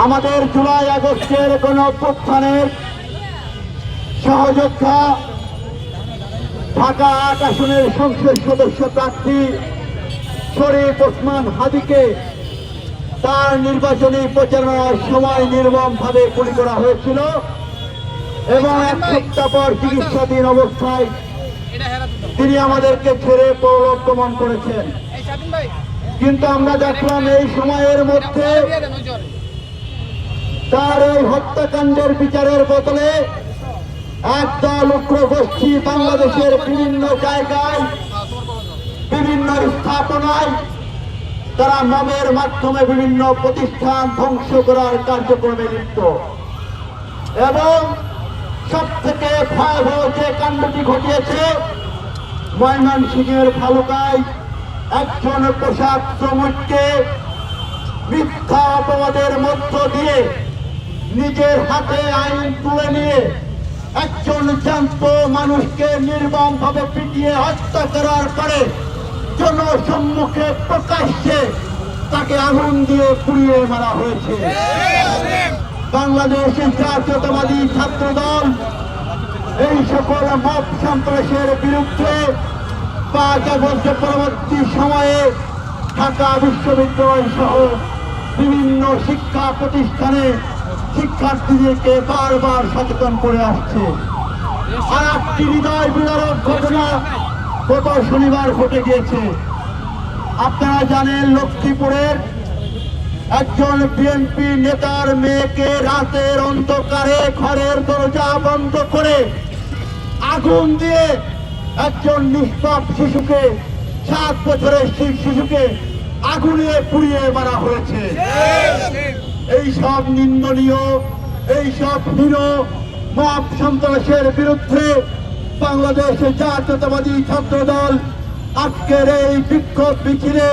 আমাদের জুলাই আগস্টের গণঅভ্যুত্থানের সহযোদ্ধা ঢাকা ৮ আসনের সংসদ সদস্য প্রার্থী শরীফ ওসমান হাদীকে তার নির্বাচনী প্রচারণার সময় নির্মমভাবে গুলি করা হয়েছিল এবং ১ সপ্তাহ পর চিকিৎসাধীন অবস্থায় তিনি আমাদেরকে ছেড়ে পরলোকগমন করেছেন। কিন্তু আমরা দেখলাম এই সময়ের মধ্যে তার এই হত্যাকাণ্ডের বিচারের বদলে একদল উগ্রগোষ্ঠী বাংলাদেশের বিভিন্ন জায়গায় বিভিন্ন স্থাপনায় তারা মমের মাধ্যমে বিভিন্ন প্রতিষ্ঠান ধ্বংস করার কার্যক্রমে লিপ্ত। এবং সব থেকে ভয়াবহ যে কাণ্ডটি ঘটিয়েছে ময়মনসিংহের ভালুকায় একজন পোশাক শ্রমিককে মিথ্যা অপবাদের মধ্য দিয়ে নিজের হাতে আইন তুলে নিয়ে একজন জ্যান্ত মানুষকে নির্মমভাবে পিটিয়ে হত্যা করার পরে জনসম্মুখে প্রকাশ্যে তাকে আগুন দিয়ে পুড়িয়ে মারা হয়েছে। বাংলাদেশের জাতীয়তাবাদী ছাত্র দল এই সকল মব সন্ত্রাসের বিরুদ্ধে ৫ আগস্ট পরবর্তী সময়ে ঢাকা বিশ্ববিদ্যালয় সহ বিভিন্ন শিক্ষা প্রতিষ্ঠানে শিক্ষার্থীদেরকে বারবার সচেতন করে আসছে। আর একটি হৃদয় বিদারক ঘটনা গত শনিবার ঘটে গিয়েছে। আপনারা জানেন লক্ষ্মীপুরের একজন বিএনপি নেতার মেয়েকে রাতের অন্ধকারে ঘরের দরজা বন্ধ করে আগুন দিয়ে একজন নিষ্পাপ শিশুকে 7 বছরের শিশুকে আগুনে পুড়িয়ে মারা হয়েছে। এই সব নিন্দনীয় এই সব হীন মব সন্ত্রাসের বিরুদ্ধে বাংলাদেশ জাতীয়তাবাদী ছাত্র দল আজকের এই বিক্ষোভ মিছিলে